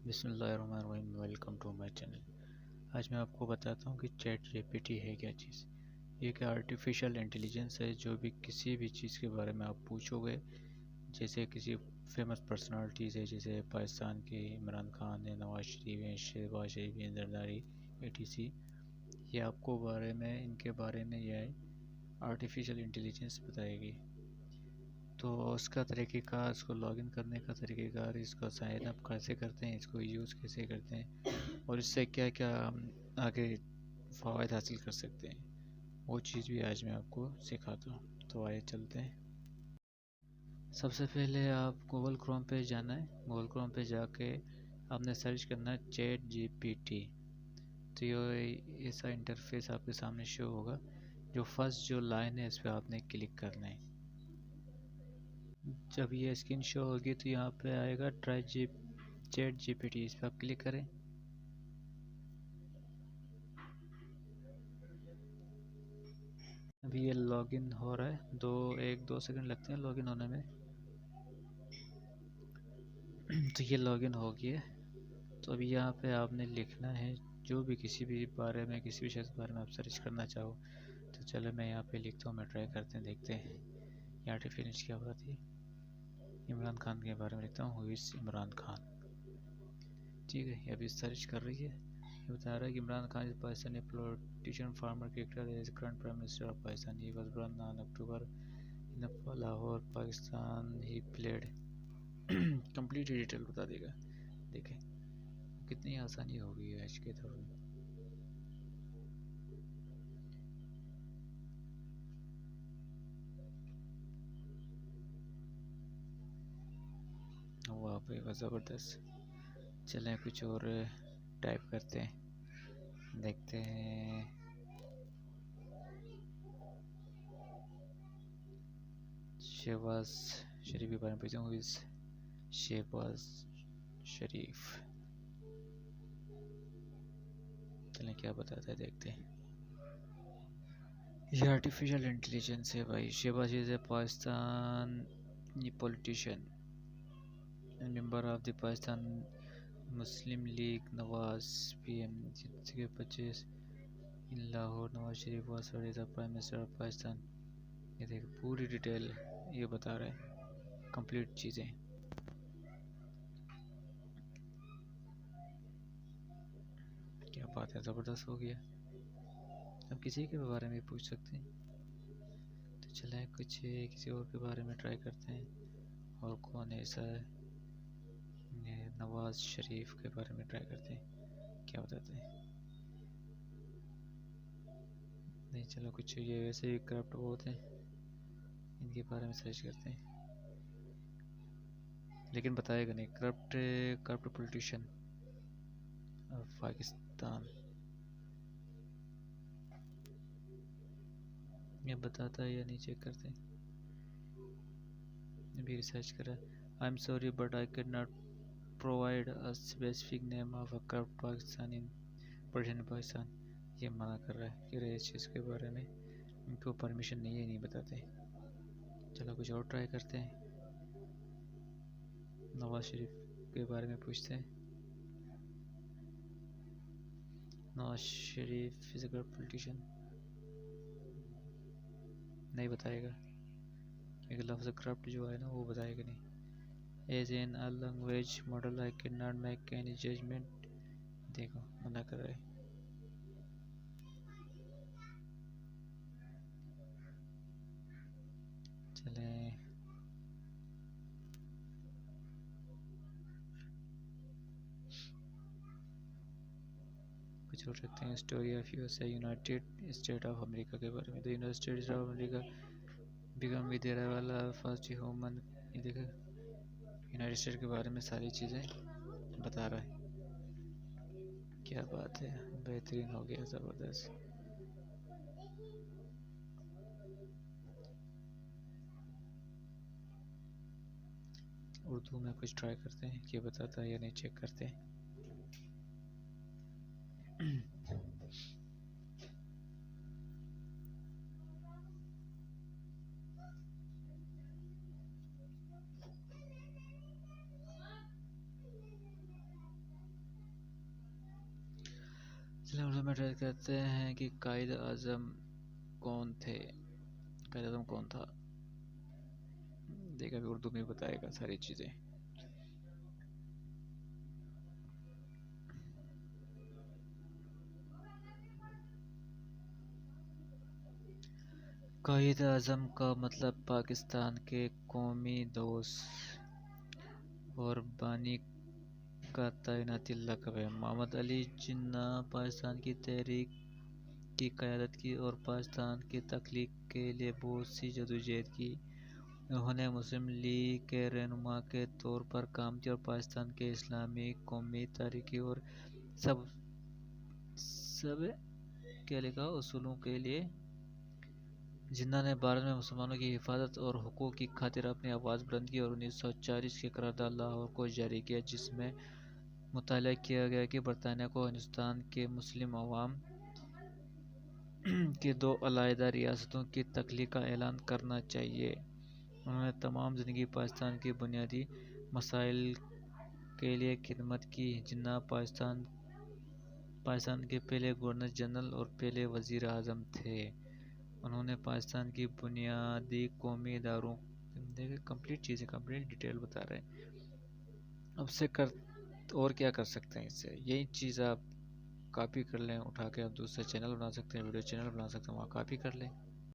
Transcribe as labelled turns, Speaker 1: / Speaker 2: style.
Speaker 1: बिस्मिल्लाहिर्रहमानिर्रहीम। Welcome to my channel. आज मैं आपको बताता हूँ कि चैट जीपीटी है क्या चीज़। ये एक आर्टिफिशियल इंटेलिजेंस है। जो भी किसी भी चीज़ के बारे में आप पूछोगे, जैसे किसी फेमस पर्सनालिटीज़ है, जैसे पाकिस्तान के इमरान खान है, नवाज शरीफ है, शहबाज शरीफ है, जरदारी एटीसी, ये आपको बारे में इनके बारे में यह आर्टिफिशियल इंटेलिजेंस बताएगी। तो उसका तरीक़ेकार, इसको लॉगिन करने का तरीक़ेकार, इसको साइन अप कैसे करते हैं, इसको यूज़ कैसे करते हैं और इससे क्या क्या हम आगे फ़वाद हासिल कर सकते हैं, वो चीज़ भी आज मैं आपको सिखाता हूँ। तो आइए चलते हैं। सबसे पहले आप गूगल क्रोम पे जाना है। गूगल क्रोम पे जाके आपने सर्च करना है चैट जीपीटी। तो ये ऐसा इंटरफेस आपके सामने शो होगा। जो फर्स्ट जो लाइन है, इस पर आपने क्लिक करना है। जब ये स्क्रीन शो होगी तो यहाँ पे आएगा चैट जीपीटी, इस पर आप क्लिक करें। अभी ये लॉगिन हो रहा है, 1-2 सेकंड लगते हैं लॉगिन होने में। तो ये लॉगिन हो गया। तो अभी यहाँ पे आपने लिखना है जो भी किसी भी बारे में, किसी भी शख्स के बारे में आप सर्च करना चाहो। तो चलो मैं यहाँ पे लिखता हूँ, मैं ट्राई करते हैं, देखते हैं ये आर्टिफिशियल क्या बताती है। इमरान खान के बारे में लिखता हूँ, हु इज़ इमरान खान। ठीक है, ये अभी सर्च कर रही है। ये बता रहा है कि Imran Khan is Pakistani politician, former cricketer, is current prime minister of Pakistan. He was born on October in Lahore, Pakistan. He played complete detail बता देगा। देखें कितनी आसानी हो गई है आज के दौर में। वाह भाई वाह, ज़बरदस्त। चलें कुछ और टाइप करते हैं, देखते हैं। शहबाज शरीफ के बारे में पूछता हूँ, इस शहबाज शरीफ। चलें क्या बताता है, देखते हैं। ये आर्टिफिशियल इंटेलिजेंस है भाई। Shahbaz is a Pakistan politician, member of the Pakistan Muslim League, Nawaz PM के 25 in Lahore, Nawaz Sharif was prime minister of Pakistan. ये देखो पूरी डिटेल ये बता रहा है, कंप्लीट चीज़ें। क्या बात है, ज़बरदस्त हो गया। अब किसी के बारे में पूछ सकते हैं। तो चलें कुछ किसी और के बारे में ट्राई करते हैं। और कौन ऐसा है, नवाज शरीफ के बारे में ट्राई करते हैं, क्या बताते हैं। नहीं, चलो कुछ ये वैसे ही करप्ट बहुत हैं, इनके बारे में सर्च करते हैं। लेकिन बताएगा नहीं। करप्ट पॉलिटिशियन पाकिस्तान, ये बताता है या नहीं, चेक करते हैं। अभी रिसर्च करा। I am sorry but I can not provide a specific name of a corrupt Pakistani person Pakistan. ये मना कर रहा है कि इस चीज़ के बारे में इनको परमिशन नहीं है, नहीं बताते। चलो कुछ और ट्राई करते हैं। नवाज शरीफ के बारे में पूछते हैं। Nawaz Sharif is a corrupt politician, नहीं बताएगा क्योंकि लफ्ज़ करप्ट जो है ना वो बताएगा नहीं। As in a language model I can not make any judgement. देखो मना कर रहा है। चलें कुछ और सकते हैं। Story of USA, United state of America के बारे में। The United states of America become with वाला फर्स्ट ह्यूमन। ये देखो यूनाइटेड स्टेट के बारे में सारी चीज़ें बता रहा है। क्या बात है, बेहतरीन हो गया, ज़बरदस्त। उर्दू में कुछ ट्राई करते हैं कि बताता है या नहीं, चेक करते हैं। चलिए उर्दू में ट्राई करते हैं कि कायद आज़म कौन थे। कायद आज़म कौन था, देखा भी उर्दू में बताएगा सारी चीज़ें। कायद आज़म का मतलब पाकिस्तान के कौमी दोस्त और बानी का तैनाती लक़ब है। मोहम्मद अली जिन्ना पाकिस्तान की तहरीक की क़यादत की और पाकिस्तान की तख्लीक के लिए बहुत सी जदोजहद की। उन्होंने मुस्लिम लीग के रहनुमा के तौर पर काम किया और पाकिस्तान के इस्लामी, कौमी, तारीखी और सब सब क्या लिखा उसूलों के लिए। जिन्ना ने भारत में मुसलमानों की हिफाजत और हुकूक की खातिर अपनी आवाज़ बुलंद की और 1940 के करारदाद लाहौर को जारी किया, जिसमें मुताला किया गया कि बरतानिया को हिंदुस्तान के मुस्लिम अवाम की दो अलहदा रियासतों की तख्लीक का ऐलान करना चाहिए। उन्होंने तमाम ज़िंदगी पाकिस्तान के बुनियादी मसाइल के लिए खिदमत की। जिन्ना पाकिस्तान के पहले गवर्नर जनरल और पहले वज़ीर आज़म थे। उन्होंने पाकिस्तान की बुनियादी कौमी इदारों, देखिए कंप्लीट चीज़ें कंप्लीट डिटेल बता रहे हैं। अब से कर और क्या कर सकते हैं इससे, यही चीज़ आप कॉपी कर लें, उठा के आप दूसरा चैनल बना सकते हैं, वीडियो चैनल बना सकते हैं, वहाँ कॉपी कर लें।